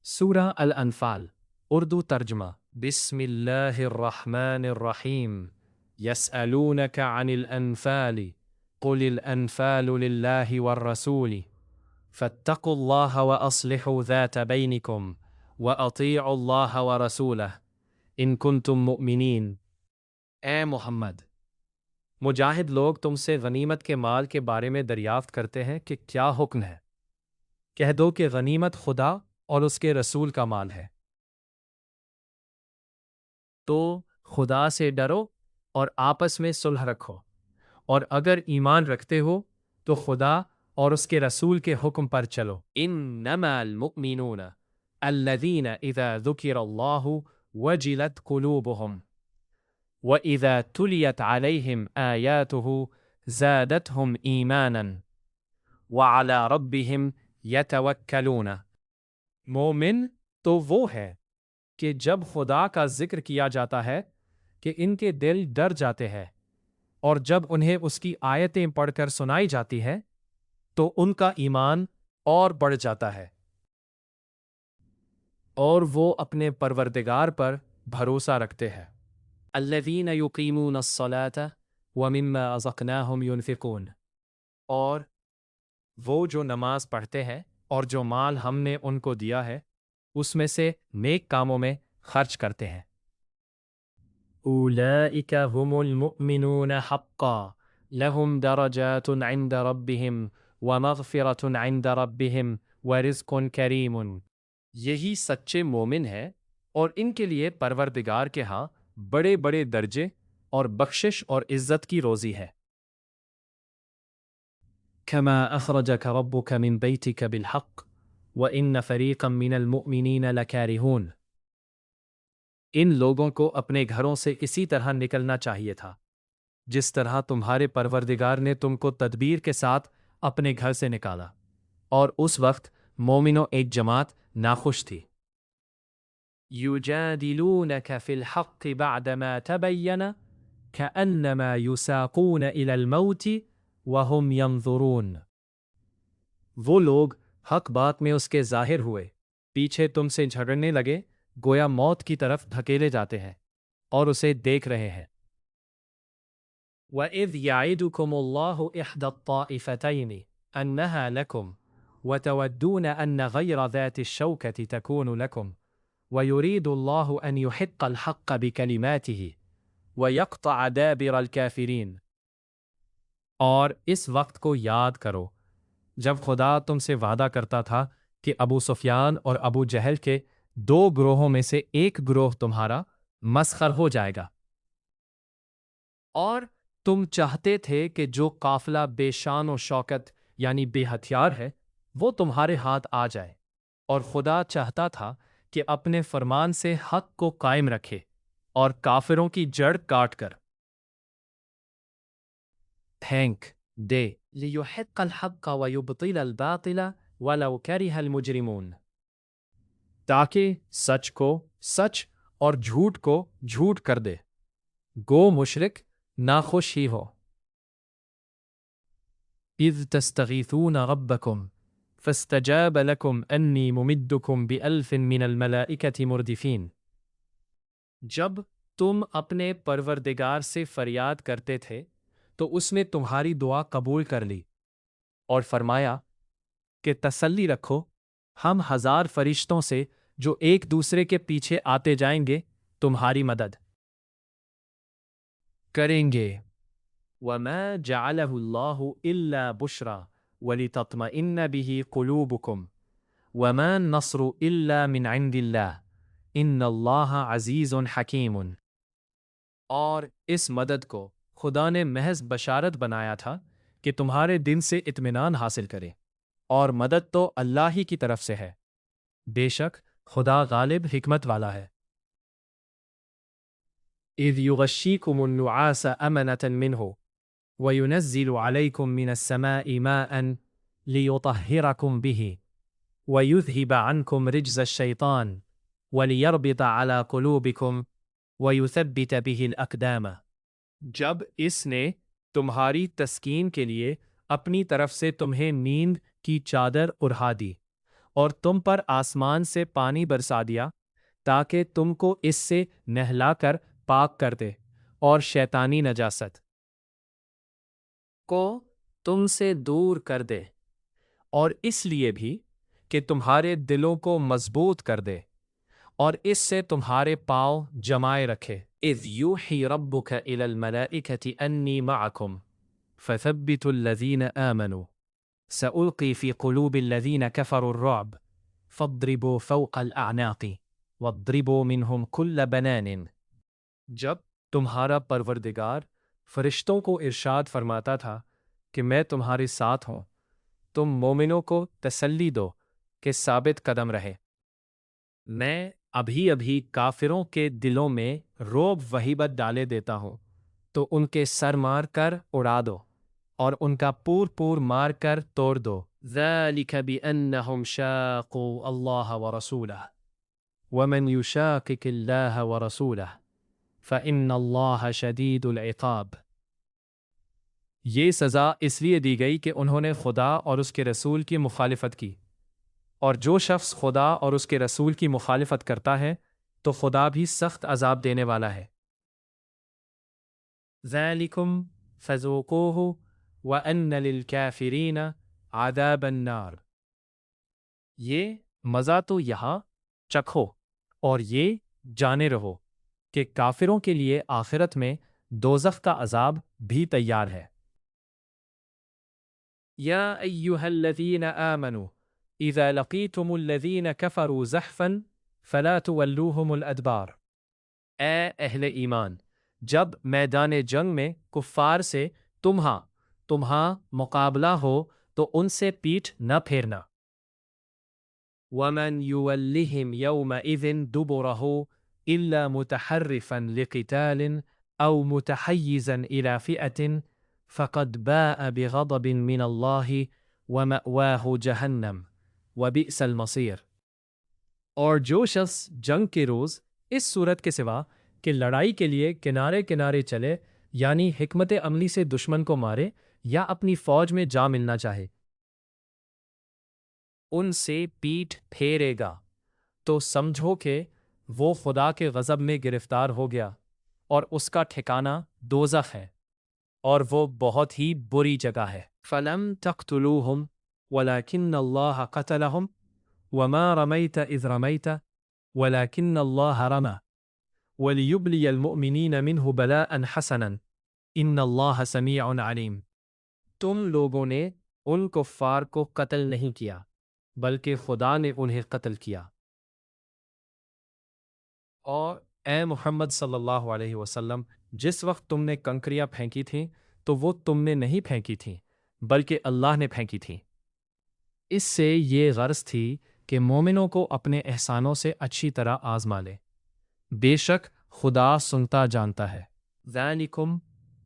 سورہ الانفال اردو ترجمہ بسم اللہ الرحمن الرحیم یسألونک عن الانفال قل الانفال للہ والرسول فاتقوا اللہ واصلحوا ذات بینکم واطیعوا اللہ ورسولہ ان کنتم مؤمنین۔ اے محمد، مجاہد لوگ تم سے غنیمت کے مال کے بارے میں دریافت کرتے ہیں کہ کیا حکم ہے۔ کہہ دو کہ غنیمت خدا اور اس کے رسول کا مال ہے، تو خدا سے ڈرو اور آپس میں صلح رکھو، اور اگر ایمان رکھتے ہو تو خدا اور اس کے رسول کے حکم پر چلو۔ انما المؤمنون الذین اذا ذکر اللہ وجلت قلوبهم وَإِذَا تُلِيَتْ عَلَيْهِمْ آيَاتُهُ زَادَتْهُمْ إِيمَانًا وَعَلَى رَبِّهِمْ يَتَوَكَّلُونَ۔ مومن تو وہ ہے کہ جب خدا کا ذکر کیا جاتا ہے کہ ان کے دل ڈر جاتے ہیں، اور جب انہیں اس کی آیتیں پڑھ کر سنائی جاتی ہے تو ان کا ایمان اور بڑھ جاتا ہے، اور وہ اپنے پروردگار پر بھروسہ رکھتے ہیں۔ الذین یقیمون الصلاة ومما رزقناہم ینفقون، اور وہ جو نماز پڑھتے ہیں اور جو مال ہم نے ان کو دیا ہے اس میں سے نیک کاموں میں خرچ کرتے ہیں۔ اولئک هم المؤمنون حقا لهم درجات عند ربهم ومغفرة عند ربهم ورزق کریم۔ یہی سچے مومن ہیں، اور ان کے لیے پروردگار کے ہاں بڑے بڑے درجے اور بخشش اور عزت کی روزی ہے۔ كما أخرجك ربك من بيتك بالحق وإن فريقا من المؤمنين لكارهون۔ ان لوگوں کو اپنے گھروں سے اسی طرح نکلنا چاہیے تھا جس طرح تمہارے پروردگار نے تم کو تدبیر کے ساتھ اپنے گھر سے نکالا، اور اس وقت مومنوں ایک جماعت ناخوش تھی۔ يجادلونك في الحق بعدما تبين كأنما يساقون إلى الموت وهم ينظرون۔ وہ لوگ حق بات میں اس کے ظاہر ہوئے پیچھے تم سے جھگڑنے لگے گویا موت کی طرف دھکیلے جاتے ہیں اور اسے دیکھ رہے ہیں۔ وَإِذْ يَعِدُكُمُ اللَّهُ إِحْدَى الطَّائِفَتَيْنِ أَنَّهَا لَكُمْ وَتَوَدُّونَ أَنَّ غَيْرَ ذَاتِ الشَّوْكَةِ تَكُونُ لَكُمْ وَيُرِيدُ اللَّهُ أَنْ يُحِقَّ الْحَقَّ بِكَلِمَاتِهِ وَيَقْطَعَ دَابِرَ الْكَافِرِينَ۔ اور اس وقت کو یاد کرو جب خدا تم سے وعدہ کرتا تھا کہ ابو سفیان اور ابو جہل کے دو گروہوں میں سے ایک گروہ تمہارا مسخر ہو جائے گا، اور تم چاہتے تھے کہ جو قافلہ بے شان و شوکت یعنی بے ہتھیار ہے وہ تمہارے ہاتھ آ جائے، اور خدا چاہتا تھا کہ اپنے فرمان سے حق کو قائم رکھے اور کافروں کی جڑ کاٹ کر پھینک دے۔ لِيُحِقَّ الْحَقَّ وَيُبْطِلَ الْبَاطِلَ وَلَوْ كَرِهَ الْمُجْرِمُونَ، تاکہ سچ کو سچ اور جھوٹ کو جھوٹ کر دے گو مشرک ناخوش ہی ہو۔ اذ تستغیثون ربکم فاستجاب لکم انی ممدکم بألف من الملائکۃ مردفین۔ جب تم اپنے پروردگار سے فریاد کرتے تھے تو اس نے تمہاری دعا قبول کر لی اور فرمایا کہ تسلی رکھو، ہم 1000 فرشتوں سے جو ایک دوسرے کے پیچھے آتے جائیں گے تمہاری مدد کریں گے۔ وَمَا جَعَلَهُ اللَّهُ إِلَّا بُشْرًا وَلِتَطْمَئِنَّ بِهِ قُلُوبُكُمْ وَمَا النَّصْرُ إِلَّا مِنْ عِنْدِ اللَّهِ إِنَّ اللَّهَ عَزِيزٌ حَكِيمٌ۔ اور اس مدد کو خدا نے محض بشارت بنایا تھا کہ تمہارے دن سے اطمینان حاصل کرے، اور مدد تو اللہ ہی کی طرف سے ہے، بے شک خدا غالب حکمت والا ہے۔ اذ یغشیکم النعاس امنة منه وینزل علیکم من السماء ماء لیطہرکم به ویذہب عنکم رجز الشیطان ولیربط علی قلوبکم ویثبت به الاقدام۔ جب اس نے تمہاری تسکین کے لیے اپنی طرف سے تمہیں نیند کی چادر اڑھا دی اور تم پر آسمان سے پانی برسا دیا تاکہ تم کو اس سے نہلا کر پاک کر دے اور شیطانی نجاست کو تم سے دور کر دے، اور اس لیے بھی کہ تمہارے دلوں کو مضبوط کر دے اور اس سے تمہارے پاؤں جمائے رکھے۔ اذ یوحی ربک الی الملائکۃ انی معکم فثبتوا الذین آمنوا سألقی فی قلوب الذین کفروا الرعب فاضربوا فوق الاعناق واضربوا منہم کل بنان۔ جب تمہارا پروردگار فرشتوں کو ارشاد فرماتا تھا کہ میں تمہارے ساتھ ہوں، تم مومنوں کو تسلی دو کہ ثابت قدم رہے۔ میں ابھی ابھی کافروں کے دلوں میں رعب وہیبت ڈالے دیتا ہوں، تو ان کے سر مار کر اڑا دو اور ان کا پور مار کر توڑ دو۔ ذَلِكَ بِأَنَّهُمْ شَاقُوا اللَّهَ وَرَسُولَهُ وَمَنْ يُشَاقِقِ اللَّهَ وَرَسُولَهُ فَإِنَّ اللَّهَ شَدِيدُ الْعِقَابِ۔ یہ سزا اس لیے دی گئی کہ انہوں نے خدا اور اس کے رسول کی مخالفت کی، اور جو شخص خدا اور اس کے رسول کی مخالفت کرتا ہے تو خدا بھی سخت عذاب دینے والا ہے۔ ذَلِكُمْ فَذُوقُوهُ وَأَنَّ لِلْكَافِرِينَ عَذَابَ النَّارِ۔ یہ مزہ تو یہاں چکھو اور یہ جانے رہو کہ کافروں کے لیے آخرت میں دوزخ کا عذاب بھی تیار ہے۔ یا ایھا الذین آمنوا اذا لقیتم الذین کفروا زحفا فلا تولوہم الادبار۔ اے اہل ایمان، جب میدان جنگ میں کفار سے تمہا مقابلہ ہو تو ان سے پیٹھ نہ پھیرنا۔ ومن یولہم یومئذ دبرہ الا متحرفا لقتال او متحیزا الى فئة فقد باء بغضب من اللہ ومأواہ جہنم وبئس المصیر۔ اور جو شخص جنگ کے روز اس صورت کے سوا کہ لڑائی کے لیے کنارے کنارے چلے، یعنی حکمت عملی سے دشمن کو مارے یا اپنی فوج میں جا ملنا چاہے، ان سے پیٹھ پھیرے گا تو سمجھو کہ وہ خدا کے غضب میں گرفتار ہو گیا اور اس کا ٹھکانہ دوزخ ہے، اور وہ بہت ہی بری جگہ ہے۔ فَلَمْ تَقْتُلُوهُمْ وَلَكِنَّ اللَّهَ قَتَلَهُمْ وَمَا رَمَيْتَ إِذْ رَمَيْتَ وَلَكِنَّ اللَّهَ رَمَى وَلِيُبْلِيَ الْمُؤْمِنِينَ مِنْهُ بَلَاءً حَسَنًا إِنَّ اللَّهَ سَمِيعٌ عَلِيمٌ۔ تم لوگوں نے ان کفار کو قتل نہیں کیا بلکہ خدا نے انہیں قتل کیا۔ اور اے محمد صلی اللہ علیہ وسلم، جس وقت تم نے کنکریاں پھینکی تھیں تو وہ تم نے نہیں پھینکی تھیں بلکہ اللہ نے پھینکی تھیں۔ اس سے یہ غرض تھی کہ مومنوں کو اپنے احسانوں سے اچھی طرح آزما لے، بے شک خدا سنتا جانتا ہے۔ ذَلِكُمْ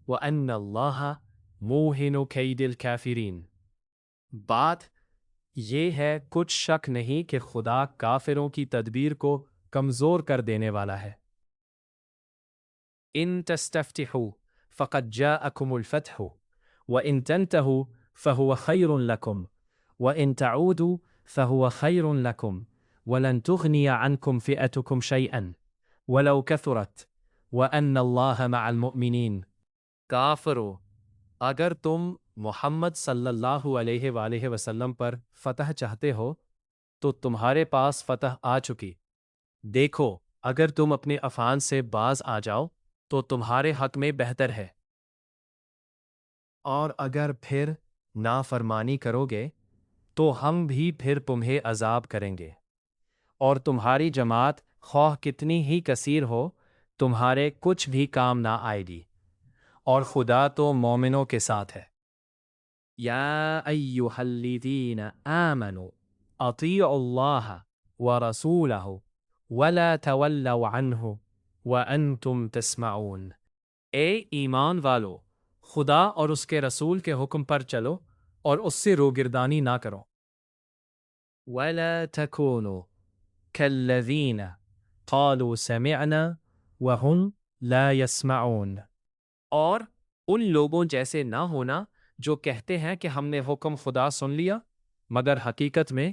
وَأَنَّ اللَّهَ مُوهِنُ كَيْدِ الْكَافِرِينَ۔ بات یہ ہے کچھ شک نہیں کہ خدا کافروں کی تدبیر کو کمزور کر دینے والا ہے۔ ان تستفتحوا فقد جاءکم الفتح وان تنتهوا فهو خیر لکم وان تعودوا فهو خیر لکم ولن تغنی عنکم فئتکم شیئا ولو کثرت وان اللہ مع المؤمنین۔ کافرو، اگر تم محمد صلی اللہ علیہ وآلہ وسلم پر فتح چاہتے ہو تو تمہارے پاس فتح آ چکی، دیکھو اگر تم اپنے افعان سے باز آ جاؤ تو تمہارے حق میں بہتر ہے، اور اگر پھر نافرمانی کرو گے تو ہم بھی پھر تمہیں عذاب کریں گے، اور تمہاری جماعت خواہ کتنی ہی کثیر ہو تمہارے کچھ بھی کام نہ آئے گی، اور خدا تو مومنوں کے ساتھ ہے۔ یا ایھا الذین آمنوا اطیعوا اللہ ورسولہ ولا تولوا عنہ وانتم تسمعون۔ اے ایمان والو، خدا اور اس کے رسول کے حکم پر چلو اور اس سے روگردانی نہ کرو۔ ولا تکونوا کالذین قالوا سمعنا وهم لا يسمعون۔ اور ان لوگوں جیسے نہ ہونا جو کہتے ہیں کہ ہم نے حکم خدا سن لیا مگر حقیقت میں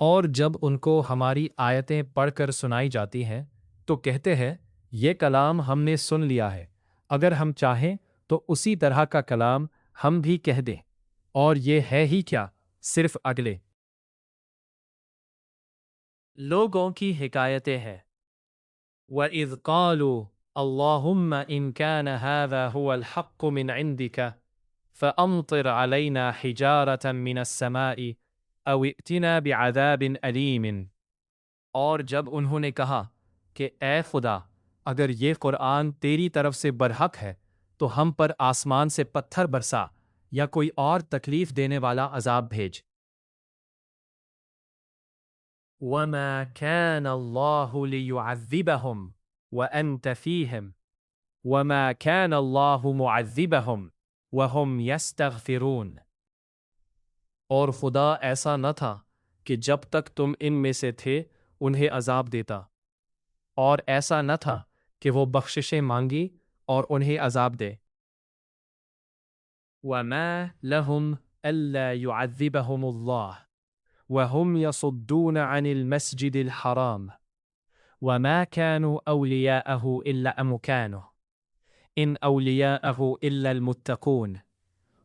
اور جب ان کو ہماری آیتیں پڑھ کر سنائی جاتی ہیں تو کہتے ہیں یہ کلام ہم نے سن لیا ہے، اگر ہم چاہیں تو اسی طرح کا کلام ہم بھی کہہ دیں، اور یہ ہے ہی کیا، صرف اگلے لوگوں کی حکایتیں ہیں۔ وَإِذْ قَالُوا اللَّهُمَّ إِنْ كَانَ هَذَا هُوَ الْحَقُّ مِنْ عِنْدِكَ فَأَمْطِرْ عَلَيْنَا حِجَارَةً مِنَ السَّمَاءِ أَوْ ائْتِنَا بِعَذَابٍ أَلِيمٍ۔ اور جب انہوں نے کہا کہ اے خدا، اگر یہ قرآن تیری طرف سے برحق ہے تو ہم پر آسمان سے پتھر برسا یا کوئی اور تکلیف دینے والا عذاب بھیج۔ وَمَا كَانَ اللَّهُ لِيُعَذِّبَهُمْ وَأَنْتَ فِيهِمْ وَمَا كَانَ اللَّهُ مُعَذِّبَهُمْ وَهُمْ يَسْتَغْفِرُونَ۔ اور خدا ایسا نہ تھا کہ جب تک تم ان میں سے تھے انہیں عذاب دیتا، اور ایسا نہ تھا کہ وہ بخششیں مانگی اور انہیں عذاب دے۔ وَمَا لَهُمْ أَلَّا يُعَذِّبَهُمُ اللَّهُ وَهُمْ يَصُدُّونَ عَنِ الْمَسْجِدِ الْحَرَامِ وَمَا كَانُوا أَوْلِيَاءَهُ إِلَّا أَمْكَانُهُ إِنْ أَوْلِيَاءَهُ إِلَّا الْمُتَّقُونَ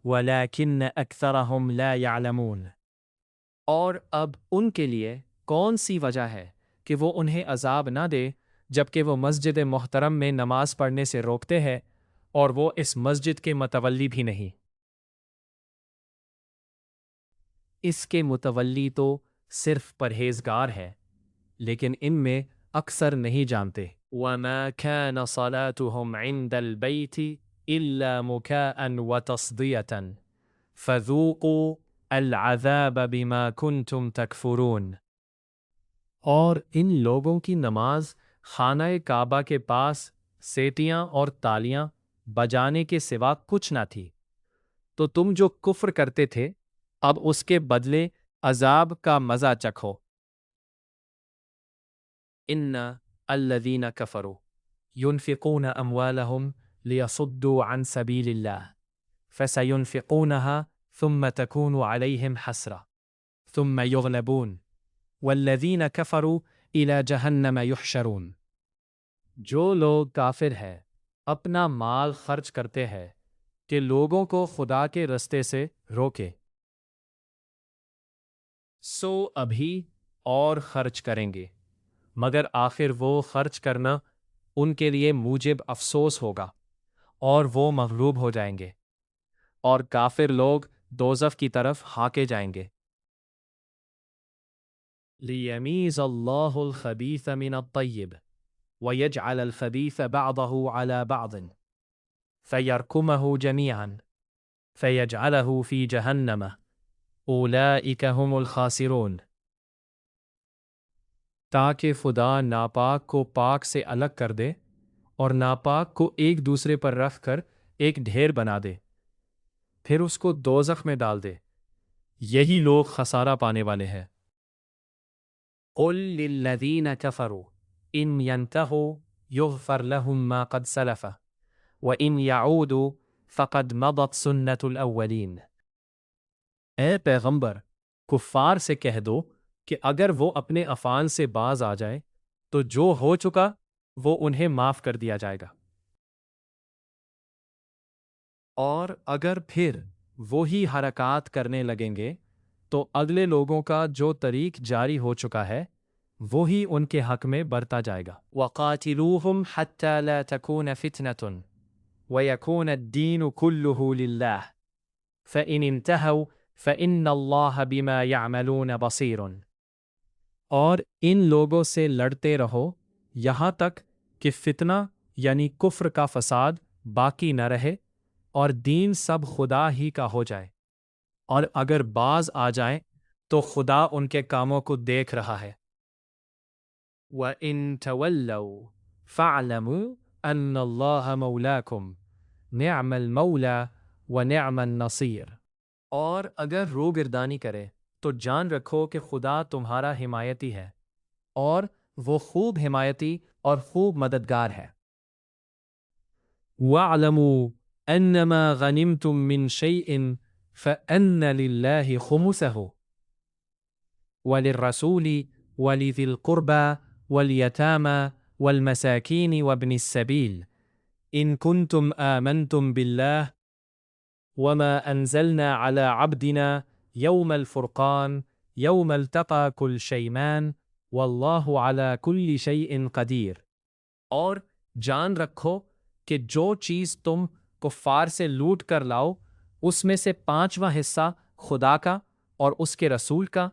وَلَكِنَّ أَكْثَرَهُمْ لَا يَعْلَمُونَ۔ اور اب ان کے لیے کون سی وجہ ہے کہ وہ انہیں عذاب نہ دے جبکہ وہ مسجد محترم میں نماز پڑھنے سے روکتے ہیں اور وہ اس مسجد کے متولی بھی نہیں۔ اس کے متولی تو صرف پرہیزگار ہے، لیکن ان میں اکثر نہیں جانتے۔ وَمَا كَانَ صَلَاتُهُمْ عِنْدَ الْبَيْتِ إِلَّا مُكَاءً وَتَصْدِيَةً فَذُوقُوا الْعَذَابَ بِمَا كُنْتُمْ تَكْفُرُونَ۔ اور ان لوگوں کی نماز خانہ کعبہ کے پاس سیٹیاں اور تالیاں بجانے کے سوا کچھ نہ تھی، تو تم جو کفر کرتے تھے اب اس کے بدلے عذاب کا مزہ چکھو۔ ان الذین کفروا ينفقون اموالهم ليصدوا عن سبيل الله فسينفقونها ثم تكون عليهم حسرة ثم يغلبون والذین کفروا الى جہنم یحشرون۔ جو لوگ کافر ہیں اپنا مال خرچ کرتے ہیں کہ لوگوں کو خدا کے رستے سے روکے، سو ابھی اور خرچ کریں گے، مگر آخر وہ خرچ کرنا ان کے لیے موجب افسوس ہوگا اور وہ مغلوب ہو جائیں گے، اور کافر لوگ دوزخ کی طرف ہانکے جائیں گے۔ لِيَمِيزَ اللَّهُ الْخَبِيثَ مِنَ الطَّيِّبِ وَيَجْعَلَ الْخَبِيثَ بَعْضَهُ عَلَى بَعْضٍ فَيَرْكُمَهُ جَمِيعًا فَيَجْعَلَهُ فِي جَهَنَّمَ اولئک هم الخاسرون۔ تاکہ خدا ناپاک کو پاک سے الگ کر دے اور ناپاک کو ایک دوسرے پر رکھ کر ایک ڈھیر بنا دے، پھر اس کو دوزخ میں ڈال دے، یہی لوگ خسارہ پانے والے ہیں۔ قل للذین کفروا ان ینتہوا یغفر لهم ما قد سلف وان یعودوا فقد مضت سنت الاولین۔ اے پیغمبر، کفار سے کہہ دو کہ اگر وہ اپنے افعال سے باز آ جائے تو جو ہو چکا وہ انہیں معاف کر دیا جائے گا، اور اگر پھر وہی حرکات کرنے لگیں گے تو اگلے لوگوں کا جو طریق جاری ہو چکا ہے وہی ان کے حق میں برتا جائے گا۔ وَقَاتِلُوهُمْ حَتَّى لَا تَكُونَ فِتْنَةٌ وَيَكُونَ الدِّينُ كُلُّهُ لِلَّهِ فَإِنِ انْتَهَوْا فَإِنَّ اللَّهَ بِمَا يَعْمَلُونَ بَصِيرٌ۔ اور ان لوگوں سے لڑتے رہو یہاں تک کہ فتنہ یعنی کفر کا فساد باقی نہ رہے اور دین سب خدا ہی کا ہو جائے، اور اگر باز آ جائیں تو خدا ان کے کاموں کو دیکھ رہا ہے۔ وَإِن تَوَلَّوْا فَاعْلَمُوا أَنَّ اللَّهَ مَوْلَاكُمْ نِعْمَ الْمَوْلَى وَنِعْمَ النَّصِيرُ۔ اور اگر روگردانی کرے تو جان رکھو کہ خدا تمہارا حمایتی ہے اور وہ خوب حمایتی اور خوب مددگار ہے۔ وَاعْلَمُوا أَنَّمَا غَنِمْتُم مِّن شَيْءٍ فَأَنَّ لِلَّهِ خُمُسَهُ وللرسول ولذي القربى واليتامى والمساكين وابن السبيل إن كنتم آمنتم بالله وما أنزلنا على عبدنا يوم الفرقان يوم التقى كل شيمان والله على كل شيء قدير۔ اور جان رکھو کہ جو چیز تم کفار سے لوٹ کر لاؤ اس میں سے 5واں حصہ خدا کا اور اس کے رسول کا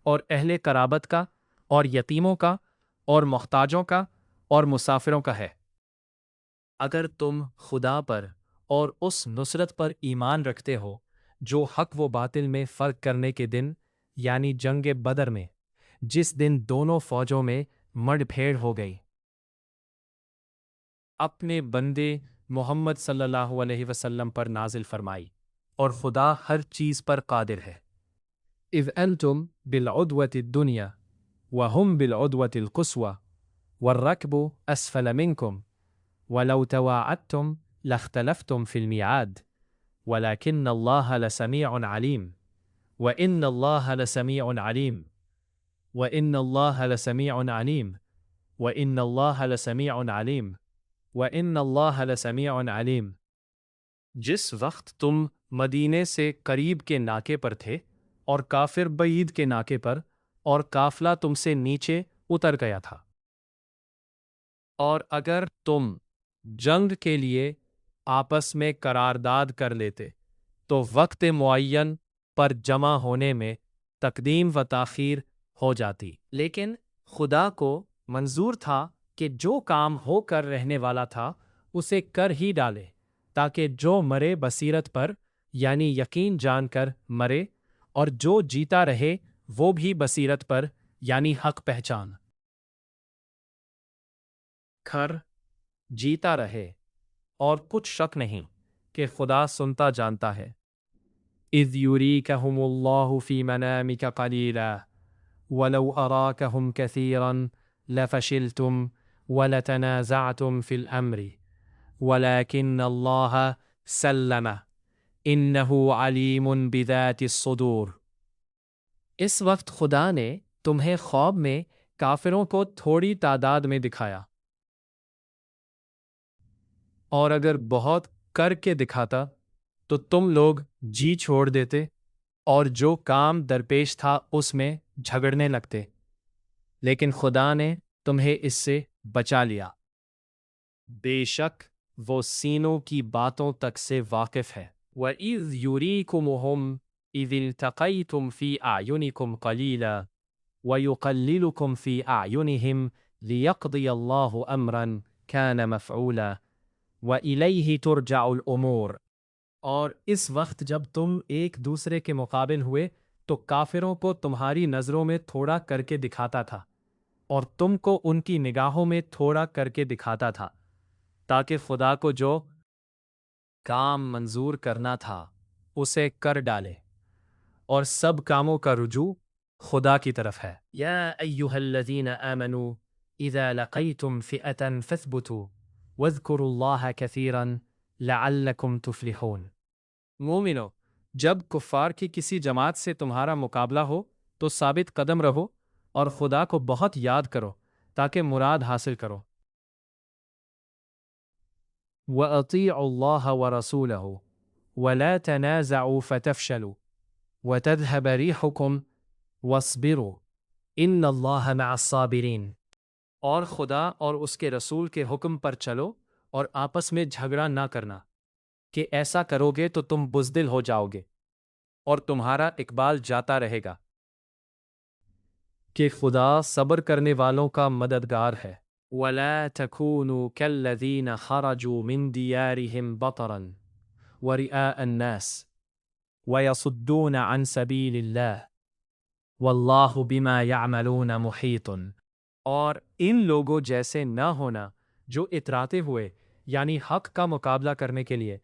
اور اہل قرابت کا اور یتیموں کا اور محتاجوں کا اور مسافروں کا ہے۔ اگر تم خدا پر اور اس نصرت پر ایمان رکھتے ہو جو حق و باطل میں فرق کرنے کے دن یعنی جنگ بدر میں جس دن دونوں فوجوں میں مڈ پھیڑ ہو گئی، اپنے بندے محمد صلی اللہ علیہ وسلم پر نازل فرمائی، اور خدا ہر چیز پر قادر ہے۔ اذ انتم بالعدوة الدنیا وهم بالعدوة القصوى والركب اسفل منكم ولو تواعدتم لاختلفتم في الميعاد ولكن الله لسميع عليم وإن الله لسميع عليم وإن الله لسميع عليم وإن الله لسميع عليم وَإِنَّ اللَّهَ لَسَمِيعٌ عَلِيمٌ۔ جس وقت تم مدینے سے قریب کے ناکے پر تھے اور کافر بعید کے ناکے پر اور قافلہ تم سے نیچے اتر گیا تھا، اور اگر تم جنگ کے لیے آپس میں قرارداد کر لیتے تو وقت معین پر جمع ہونے میں تقدیم و تاخیر ہو جاتی، لیکن خدا کو منظور تھا کہ جو کام ہو کر رہنے والا تھا اسے کر ہی ڈالے، تاکہ جو مرے بصیرت پر یعنی یقین جان کر مرے، اور جو جیتا رہے وہ بھی بصیرت پر یعنی حق پہچان کر جیتا رہے، اور کچھ شک نہیں کہ خدا سنتا جانتا ہے۔ اذ یریکہم اللہ فی منامک قلیلا ولو اراکہم کثیرا لفشلتم وَلَتَنَازَعْتُمْ فِي الْأَمْرِ وَلَكِنَّ اللَّهَ سَلَّمَ إِنَّهُ عَلِيمٌ بِذَاتِ الصُّدُورِ۔ اس وقت خدا نے تمہیں خواب میں کافروں کو تھوڑی تعداد میں دکھایا، اور اگر بہت کر کے دکھاتا تو تم لوگ جی چھوڑ دیتے اور جو کام درپیش تھا اس میں جھگڑنے لگتے، لیکن خدا نے تمہیں اس سے بچا لیا۔ بے شک وہ سینوں کی باتوں تک سے واقف ہے۔ وَإِذْ يُرِيكُمُهُمْ إِذِ الْتَقَيْتُمْ فِي أَعْيُنِكُمْ قَلِيلًا وَيُقَلِّلُكُمْ فِي أَعْيُنِهِمْ لِيَقْضِيَ اللَّهُ أَمْرًا كَانَ مَفْعُولًا وَإِلَيْهِ تُرْجَعُ الْأُمُورُ۔ اور اس وقت جب تم ایک دوسرے کے مقابل ہوئے تو کافروں کو تمہاری نظروں میں تھوڑا کر کے دکھاتا تھا، اور تم کو ان کی نگاہوں میں تھوڑا کر کے دکھاتا تھا، تاکہ خدا کو جو کام منظور کرنا تھا اسے کر ڈالے، اور سب کاموں کا رجوع خدا کی طرف ہے۔ یا ایھا الذین آمنوا اذا لقیتم فئۃ فاثبتوا واذکروا اللہ کثیرا لعلکم تفلحون۔ مومنو، جب کفار کی کسی جماعت سے تمہارا مقابلہ ہو تو ثابت قدم رہو اور خدا کو بہت یاد کرو تاکہ مراد حاصل کرو۔ وَأَطِيعُوا اللَّهَ وَرَسُولَهُ وَلَا تَنَازَعُوا فَتَفْشَلُوا وَتَذْهَبَ رِيحُكُمْ وَاصْبِرُوا إِنَّ اللَّهَ مَعَ الصَّابِرِينَ۔ اور خدا اور اس کے رسول کے حکم پر چلو اور آپس میں جھگڑا نہ کرنا، کہ ایسا کرو گے تو تم بزدل ہو جاؤ گے اور تمہارا اقبال جاتا رہے گا، کہ خدا صبر کرنے والوں کا مددگار ہے۔ وَلَا تَكُونُوا كَالَّذِينَ خَرَجُوا مِن دِيَارِهِمْ بَطَرًا وَرِئَاءَ النَّاسِ وَيَصُدُّونَ عَن سَبِيلِ اللَّهِ وَاللَّهُ بِمَا يَعْمَلُونَ مُحِيطٌ۔ اور ان لوگوں جیسے نہ ہونا جو اتراتے ہوئے یعنی حق کا مقابلہ کرنے کے لیے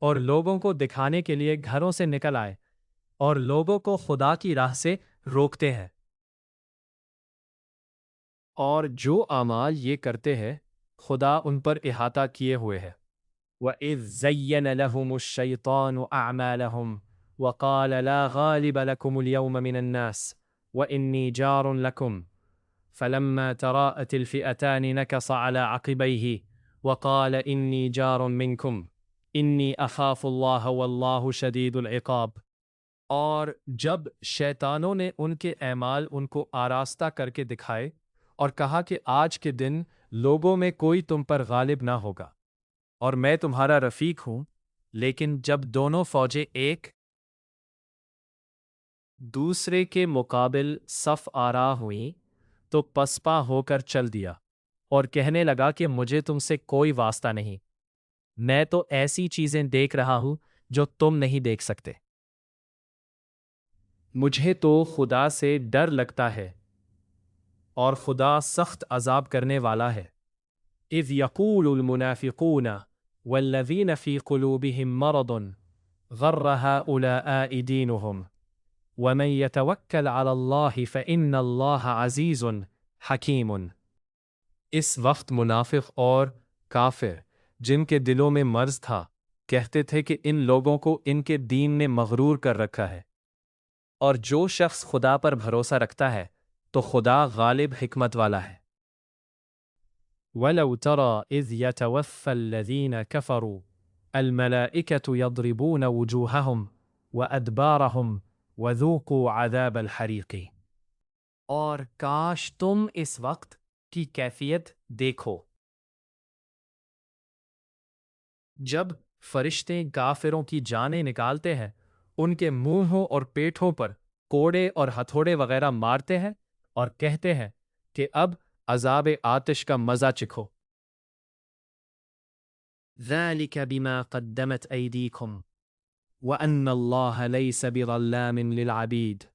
اور لوگوں کو دکھانے کے لیے گھروں سے نکل آئے اور لوگوں کو خدا کی راہ سے روکتے ہیں، اور جو اعمال یہ کرتے ہیں خدا ان پر احاطہ کیے ہوئے ہے۔ وَإِذْ زَيَّنَ لَهُمُ الشَّيْطَانُ أَعْمَالَهُمْ وَقَالَ لَا غَالِبَ لَكُمُ الْيَوْمَ مِنَ النَّاسِ وإني جار لكم فلما تراءت الفئتان نكص على عقبيه وقال إني جار منكم إني أخاف الله والله شديد العقاب. اور جب شیطانوں نے ان کے اعمال ان کو آراستہ کر کے دکھائے اور کہا کہ آج کے دن لوگوں میں کوئی تم پر غالب نہ ہوگا اور میں تمہارا رفیق ہوں، لیکن جب دونوں فوجیں ایک دوسرے کے مقابل صف آرا ہوئیں تو پسپا ہو کر چل دیا اور کہنے لگا کہ مجھے تم سے کوئی واسطہ نہیں، میں تو ایسی چیزیں دیکھ رہا ہوں جو تم نہیں دیکھ سکتے، مجھے تو خدا سے ڈر لگتا ہے اور خدا سخت عذاب کرنے والا ہے۔ اذ یقول المنافقون والذین فی قلوبهم مرض غر هؤلاء دینهم ومن يتوکل علی اللہ فإن اللہ عزیز حکیم۔ اس وقت منافق اور کافر جن کے دلوں میں مرض تھا کہتے تھے کہ ان لوگوں کو ان کے دین نے مغرور کر رکھا ہے، اور جو شخص خدا پر بھروسہ رکھتا ہے تو خدا غالب حکمت والا ہے۔ وَلَوْ تَرَى إِذْ يَتَوَفَّى الَّذِينَ كَفَرُوا الْمَلَائِكَةُ يَضْرِبُونَ وُجُوهَهُمْ وَأَدْبَارَهُمْ وَذُوقُوا عَذَابَ الْحَرِيقِ۔ اور کاش تم اس وقت کی کیفیت دیکھو جب فرشتے کافروں کی جانیں نکالتے ہیں، ان کے منہوں اور پیٹھوں پر کوڑے اور ہتھوڑے وغیرہ مارتے ہیں اور کہتے ہیں کہ اب عذاب آتش کا مزہ چکھو۔ ذَلِكَ بِمَا قَدَّمَتْ أَيْدِيكُمْ وَأَنَّ اللَّهَ لَيْسَ بِظَلَّامٍ لِلْعَبِيدِ۔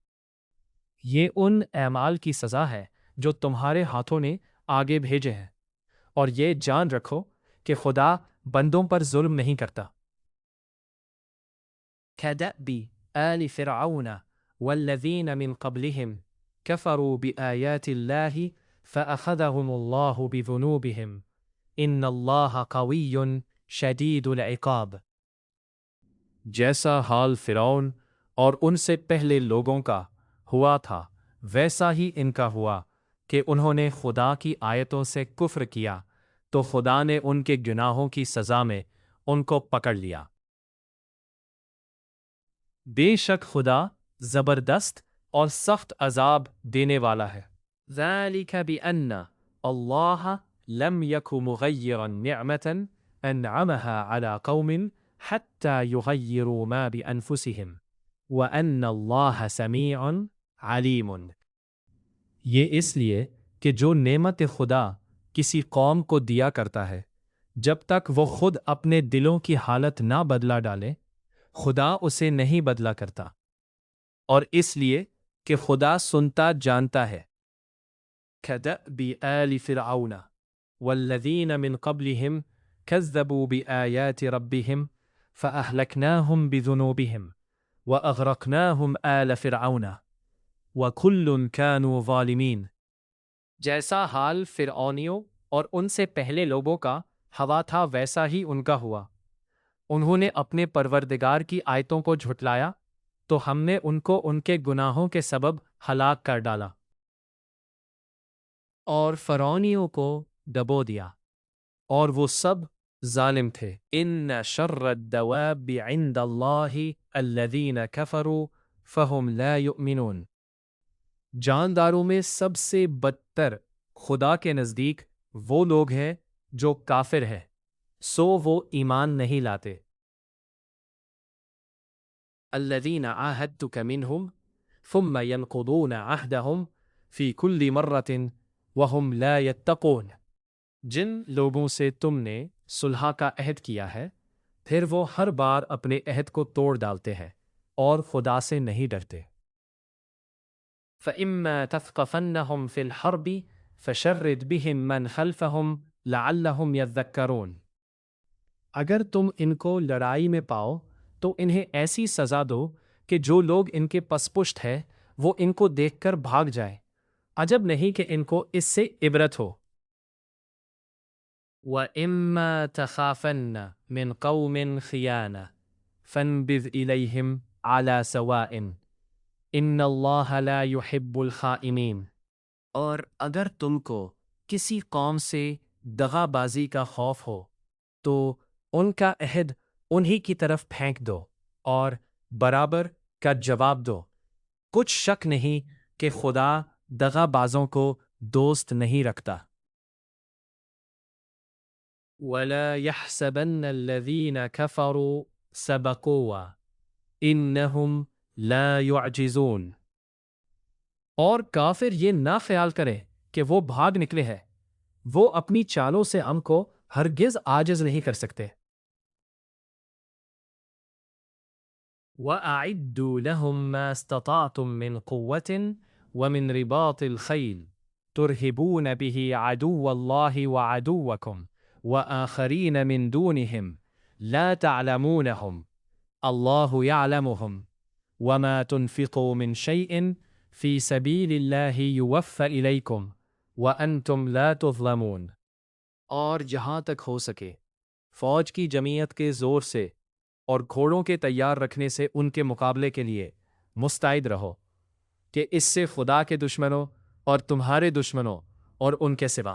یہ ان اعمال کی سزا ہے جو تمہارے ہاتھوں نے آگے بھیجے ہیں، اور یہ جان رکھو کہ خدا بندوں پر ظلم نہیں کرتا۔ كَدَأْبِ آلِ فِرْعَوْنَ وَالَّذِينَ مِن قَبْلِهِمْ كَفَرُوا بِآيَاتِ اللَّهِ فَأَخَذَهُمُ اللَّهُ بِذُنُوبِهِمْ إِنَّ اللَّهَ قَوِيٌّ شَدِيدُ الْعِقَابِ۔ جیسا حال فرعون اور ان سے پہلے لوگوں کا ہوا تھا ویسا ہی ان کا ہوا کہ انہوں نے خدا کی آیتوں سے کفر کیا تو خدا نے ان کے گناہوں کی سزا میں ان کو پکڑ لیا۔ بے شک خدا زبردست اور سخت عذاب دینے والا ہے۔ ذَلِكَ بِأَنَّ اللَّهَ لَمْ يَكُ مُغَيِّرًا نِعْمَةً أَنْعَمَهَا عَلَى قَوْمٍ حَتَّى يُغَيِّرُوا مَا بِأَنفُسِهِمْ وَأَنَّ اللَّهَ سَمِيعٌ عَلِيمٌ۔ یہ اس لیے کہ جو نعمت خدا کسی قوم کو دیا کرتا ہے جب تک وہ خود اپنے دلوں کی حالت نہ بدلا ڈالے خدا اسے نہیں بدلا کرتا، اور اس لیے کہ خدا سنتا جانتا ہے۔ كَدَأْبِ آلِ فِرْعَوْنَ وَالَّذِينَ مِن قَبْلِهِمْ كَذَّبُوا بِآيَاتِ رَبِّهِمْ فَأَهْلَكْنَاهُمْ بِذُنُوبِهِمْ وَأَغْرَقْنَاهُمْ آلَ فِرْعَوْنَ وَكُلٌّ كَانُوا ظَالِمِينَ۔ جیسا حال فرعونیوں اور ان سے پہلے لوگوں کا ہوا تھا ویسا ہی ان کا ہوا، انہوں نے اپنے پروردگار کی آیتوں کو جھٹلایا تو ہم نے ان کو ان کے گناہوں کے سبب ہلاک کر ڈالا اور فرعونیوں کو ڈبو دیا، اور وہ سب ظالم تھے۔ ان شر الدواب عند اللہ الذین کفروا فہم لا یؤمنون۔ جانداروں میں سب سے بدتر خدا کے نزدیک وہ لوگ ہیں جو کافر ہیں، سو وہ ایمان نہیں لاتے۔ الذین عاہدتک منہم ثم ينقضون عہدہم فی کل مرۃ وہم لا یتقون۔ جن لوگوں سے تم نے صلح کا عہد کیا ہے پھر وہ ہر بار اپنے عہد کو توڑ ڈالتے ہیں اور خدا سے نہیں ڈرتے۔ فَإِمَّا تَثْقَفَنَّهُمْ فِي الْحَرْبِ فَشَرِّدْ بِهِمْ مَنْ خَلْفَهُمْ لَعَلَّهُمْ يَذَّكَّرُونَ۔ اگر تم ان کو لڑائی میں پاؤ تو انہیں ایسی سزا دو کہ جو لوگ ان کے پس پشت ہے وہ ان کو دیکھ کر بھاگ جائیں، عجب نہیں کہ ان کو اس سے عبرت ہو۔ وَإِمَّا تَخَافَنَّ مِنْ قَوْمٍ خِيَانَةً فَانبِذْ إِلَيْهِمْ عَلَى سَوَاءٍ ان اللہ لا يحب الخائنین۔ اور اگر تم کو کسی قوم سے دغا بازی کا خوف ہو تو ان کا عہد انہی کی طرف پھینک دو اور برابر کا جواب دو۔ کچھ شک نہیں کہ خدا دغا بازوں کو دوست نہیں رکھتا۔ وَلَا يَحْسَبَنَّ الَّذِينَ كَفَرُوا سَبَقُوا إِنَّهُمْ لَا يُعْجِزُونَ۔ اور کافر یہ نہ خیال کرے کہ وہ بھاگ نکلے ہیں، وہ اپنی چالوں سے ہم کو ہرگز عاجز نہیں کر سکتے۔ وَأَعِدُّوا لَهُم مَّا اسْتَطَعْتُم مِّن قُوَّةٍ وَمِن رِّبَاطِ الْخَيْلِ تُرْهِبُونَ بِهِ عَدُوَّ اللَّهِ وَعَدُوَّكُمْ وَآخَرِينَ مِن دُونِهِمْ لَا تَعْلَمُونَهُمْ اللَّهُ يَعْلَمُهُمْ وَمَا تُنْفِقُوا مِن شَيْءٍ فِي سَبِيلِ اللَّهِ يُوَفَّ إِلَيْكُمْ وَأَنْتُمْ لَا تُظْلَمُونَ۔ اور جہاں تک ہو سکے فوج کی جمعیت کے زور سے اور گھوڑوں کے تیار رکھنے سے ان کے مقابلے کے لیے مستعد رہو کہ اس سے خدا کے دشمنوں اور تمہارے دشمنوں اور ان کے سوا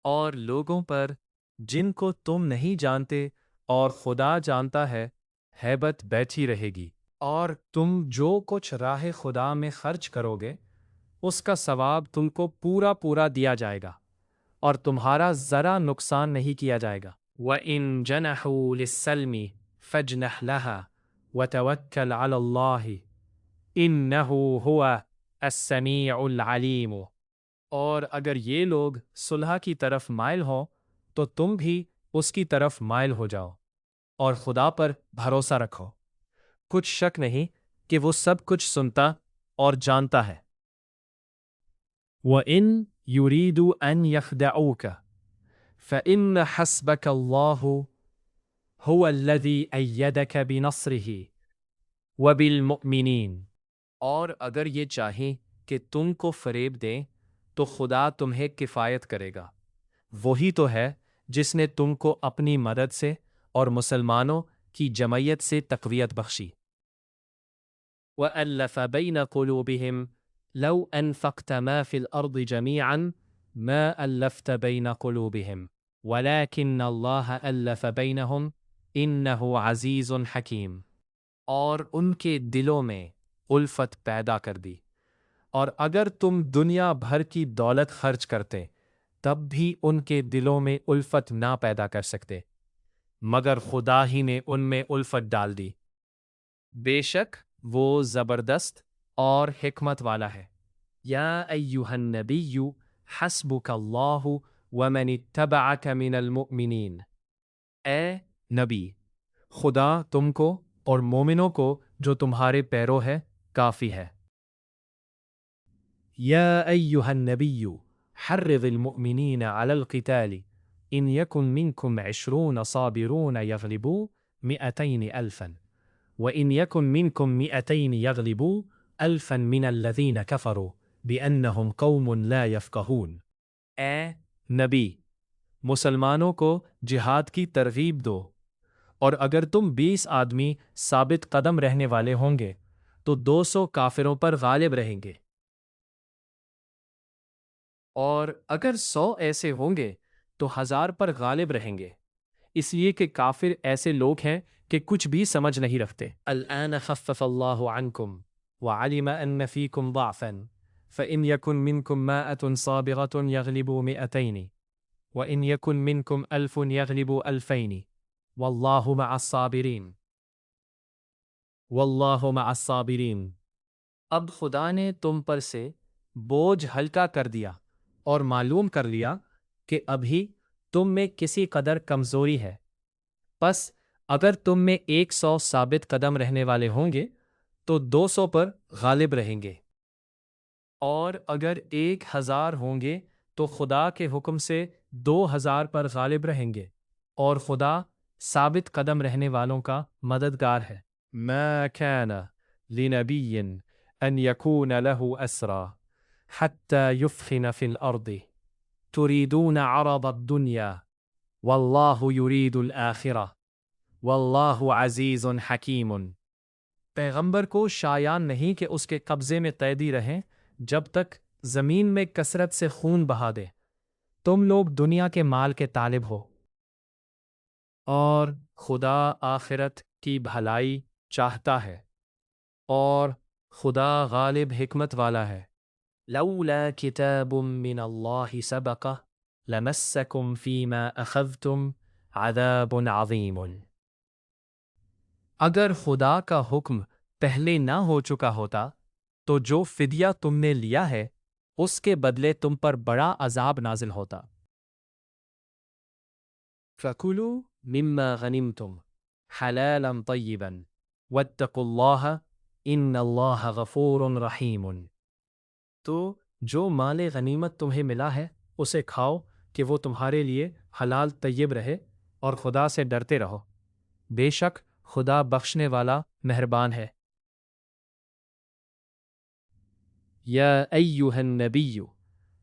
اور لوگوں پر جن کو تم نہیں جانتے اور خدا جانتا ہے ہیبت بیٹھی رہے گی، اور تم جو کچھ راہ خدا میں خرچ کرو گے اس کا ثواب تم کو پورا پورا دیا جائے گا اور تمہارا ذرا نقصان نہیں کیا جائے گا۔ وَإِن جَنَحُوا لِلسَّلْمِ فَاجْنَحْ لَهَا وَتَوَكَّلْ عَلَى اللَّهِ إِنَّهُ هُوَ السَّمِيعُ الْعَلِيمُ۔ اور اگر یہ لوگ صلح کی طرف مائل ہوں تو تم بھی اس کی طرف مائل ہو جاؤ اور خدا پر بھروسہ رکھو، کچھ شک نہیں کہ وہ سب کچھ سنتا اور جانتا ہے۔ وَإِن يُرِيدُوا أَن يَخْدَعُوكَ فَإِنَّ حَسْبَكَ اللَّهُ هُوَ الَّذِي أَيَّدَكَ بِنَصْرِهِ وَبِالْمُؤْمِنِينَ۔ اور اگر یہ چاہیں کہ تم کو فریب دیں تو خدا تمہیں کفایت کرے گا، وہی تو ہے جس نے تم کو اپنی مدد سے اور مسلمانوں کی جمعیت سے تقویت بخشی۔ وَأَلَّفَ بَيْنَ قُلُوبِهِمْ لَوْ أَنفَقْتَ مَا فِي الْأَرْضِ جَمِيعًا مَا أَلَّفْتَ بَيْنَ قُلُوبِهِمْ وَلَكِنَّ اللَّهَ أَلَّفَ بَيْنَهُمْ إِنَّهُ عَزِيزٌ حَكِيمٌ۔ اور ان کے دلوں میں الفت پیدا کر دی، اور اگر تم دنیا بھر کی دولت خرچ کرتے تب بھی ان کے دلوں میں الفت نہ پیدا کر سکتے، مگر خدا ہی نے ان میں الفت ڈال دی، بے شک وہ زبردست اور حکمت والا ہے۔ یا ایہا النبی حسبک اللہ ومن اتبعک من المؤمنین۔ اے نبی، خدا تم کو اور مومنوں کو جو تمہارے پیرو ہے کافی ہے۔ یا ایہا النبی حرض المؤمنین علی القتال ان یکن منکم 20 صابرون یغلبوا 200 الفا وَإِنْ يَكُنْ مِنْكُمْ 200 يَغْلِبُوا أَلْفًا مِنَ الَّذِينَ كَفَرُوا بِأَنَّهُمْ قَوْمٌ لَا يَفْقَهُونَ۔ اے نبی، مسلمانوں کو جہاد کی ترغیب دو، اور اگر تم 20 آدمی ثابت قدم رہنے والے ہوں گے تو 200 کافروں پر غالب رہیں گے، اور اگر 100 ایسے ہوں گے تو 1000 پر غالب رہیں گے، اس لیے کہ کافر ایسے لوگ ہیں کہ کچھ بھی سمجھ نہیں رکھتے۔ الآن خفف اللہ عنکم وعلم ان فیکم ضعفا فإن یکن منکم 100 صابغة یغلبوا 200 وإن یکن منکم 1000 یغلبوا 2000 واللہ مع الصابرین۔ واللہ مع الصابرین۔ اب خدا نے تم پر سے بوجھ ہلکا کر دیا اور معلوم کر لیا کہ ابھی تم میں کسی قدر کمزوری ہے، پس اگر تم میں 100 ثابت قدم رہنے والے ہوں گے تو 200 پر غالب رہیں گے، اور اگر 1000 ہوں گے تو خدا کے حکم سے 2000 پر غالب رہیں گے، اور خدا ثابت قدم رہنے والوں کا مددگار ہے۔ ما كان لنبي ان يكون له اسرى حتى يثخن في الارض تريدون عرض الدنيا والله يريد الآخرة واللہ عزیز حکیم۔ پیغمبر کو شایان نہیں کہ اس کے قبضے میں قیدی رہیں جب تک زمین میں کثرت سے خون بہا دے۔ تم لوگ دنیا کے مال کے طالب ہو، اور خدا آخرت کی بھلائی چاہتا ہے، اور خدا غالب حکمت والا ہے۔ لولا کتاب من اللہ سبق لمسکم فیما اخذتم عذاب عظیم۔ اگر خدا کا حکم پہلے نہ ہو چکا ہوتا تو جو فدیہ تم نے لیا ہے اس کے بدلے تم پر بڑا عذاب نازل ہوتا۔ فَكُلُوا مِمَّا غَنِمْتُمْ حَلَالًا طَيِّبًا وَاتَّقُوا اللَّهَ إِنَّ اللَّهَ غَفُورٌ رَحِيمٌ۔ تو جو مال غنیمت تمہیں ملا ہے اسے کھاؤ کہ وہ تمہارے لیے حلال طیب رہے، اور خدا سے ڈرتے رہو، بے شک خدا بخشنے والا مہربان ہے۔ یا ایہا النبی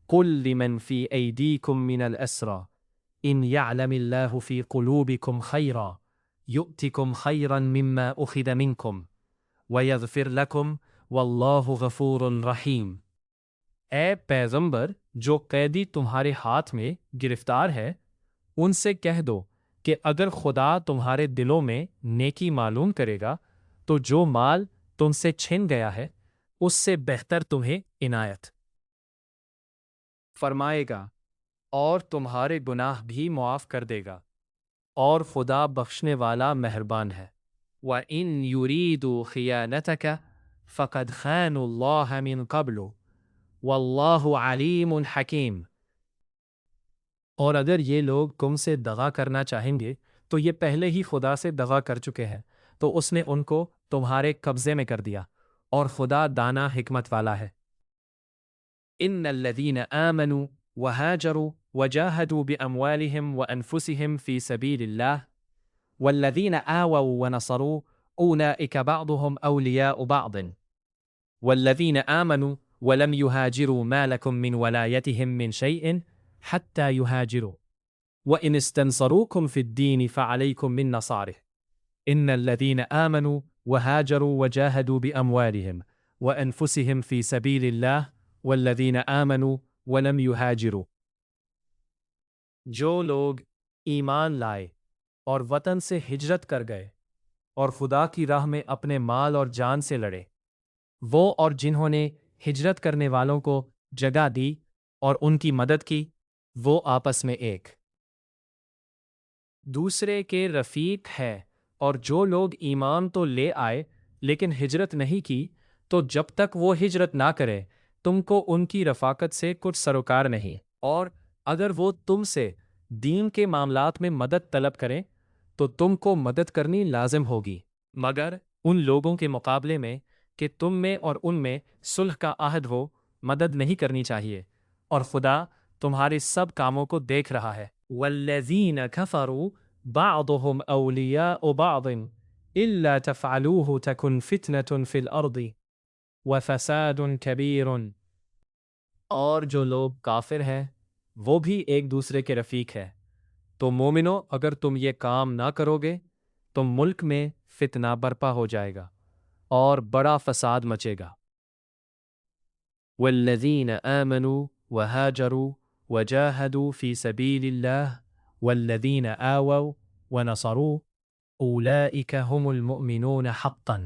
قل لمن فی ایدیکم من الاسرى ان یعلم اللہ فی قلوبکم خیرا یؤتکم خیرا مما اخذ منکم ویغفر لکم واللہ غفور رحیم۔ اے پیغمبر، جو قیدی تمہارے ہاتھ میں گرفتار ہے ان سے کہہ دو کہ اگر خدا تمہارے دلوں میں نیکی معلوم کرے گا تو جو مال تم سے چھن گیا ہے اس سے بہتر تمہیں عنایت فرمائے گا، اور تمہارے گناہ بھی معاف کر دے گا، اور خدا بخشنے والا مہربان ہے۔ وَإِن يُرِيدُوا خِيَانَتَكَ فَقَدْ خَانُوا اللَّهَ مِن قَبْلُ وَاللَّهُ عَلِيمٌ حَكِيمٌ۔ اور اگر یہ لوگ تم سے دغا کرنا چاہیں گے تو یہ پہلے ہی خدا سے دغا کر چکے ہیں، تو اس نے ان کو تمہارے قبضے میں کر دیا، اور خدا دانا حکمت والا ہے۔ ان الذین آمنوا وہاجروا وجاہدوا باموالہم وانفسہم فی سبیل اللہ والذین آووا ونصروا اولئک بعضهم اولیاء بعض والذین آمنوا ولم يهاجروا ما لكم من ولایتهم من شیء حتى يهاجروا وإن استنصروكم في الدين فعليكم من نصاره إن الذين آمنوا وهاجروا وجاهدوا بأموالهم وأنفسهم في سبيل الله والذين آمنوا ولم يهاجروا۔ جو لوگ ایمان لائے اور وطن سے ہجرت کر گئے اور خدا کی راہ میں اپنے مال اور جان سے لڑے، وہ اور جنہوں نے ہجرت کرنے والوں کو جگہ دی اور ان کی مدد کی، وہ آپس میں ایک دوسرے کے رفیق ہے۔ اور جو لوگ ایمان تو لے آئے لیکن ہجرت نہیں کی، تو جب تک وہ ہجرت نہ کرے تم کو ان کی رفاقت سے کچھ سروکار نہیں، اور اگر وہ تم سے دین کے معاملات میں مدد طلب کریں تو تم کو مدد کرنی لازم ہوگی، مگر ان لوگوں کے مقابلے میں کہ تم میں اور ان میں صلح کا عہد ہو مدد نہیں کرنی چاہیے، اور خدا تمہارے سب کاموں کو دیکھ رہا ہے۔ والذین کفروا بعضهم اولیاء بعض الا تفعلوه تکن فتنة فی الارض وفساد کبیر۔ اور جو لوگ کافر ہیں وہ بھی ایک دوسرے کے رفیق ہے، تو مومنو اگر تم یہ کام نہ کرو گے تو ملک میں فتنہ برپا ہو جائے گا اور بڑا فساد مچے گا۔ والذین آمنوا وهاجروا وجاهدوا في سبيل الله والذین آووا ونصروا أولئك هم المؤمنون حقا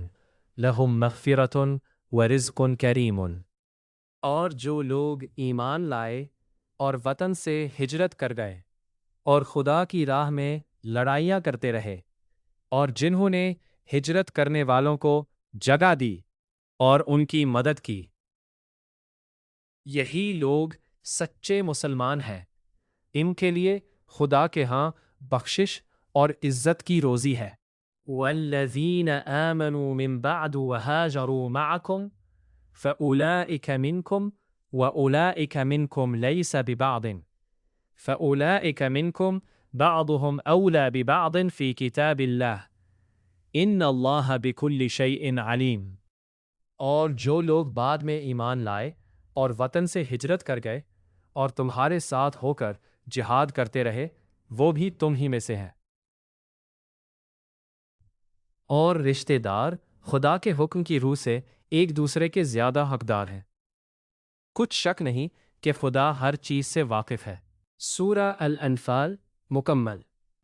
لهم مغفرة ورزق کریم۔ اور جو لوگ ایمان لائے اور وطن سے ہجرت کر گئے اور خدا کی راہ میں لڑائیاں کرتے رہے، اور جنہوں نے ہجرت کرنے والوں کو جگہ دی اور ان کی مدد کی، یہی لوگ سچے مسلمان ہیں، ان کے لیے خدا کے ہاں بخشش اور عزت کی روزی ہے۔ والذین آمنوا من بعد وهاجروا معكم فأولئك منكم وأولئك منكم ليس ببعض فأولئك منكم بعضهم أولى ببعض في كتاب الله إن الله بكل شيء عليم۔ اور جو لوگ بعد میں ایمان لائے اور وطن سے ہجرت کر گئے اور تمہارے ساتھ ہو کر جہاد کرتے رہے، وہ بھی تم ہی میں سے ہیں۔ اور رشتہ دار خدا کے حکم کی روح سے ایک دوسرے کے زیادہ حقدار ہیں۔ کچھ شک نہیں کہ خدا ہر چیز سے واقف ہے۔ سورہ الانفال مکمل۔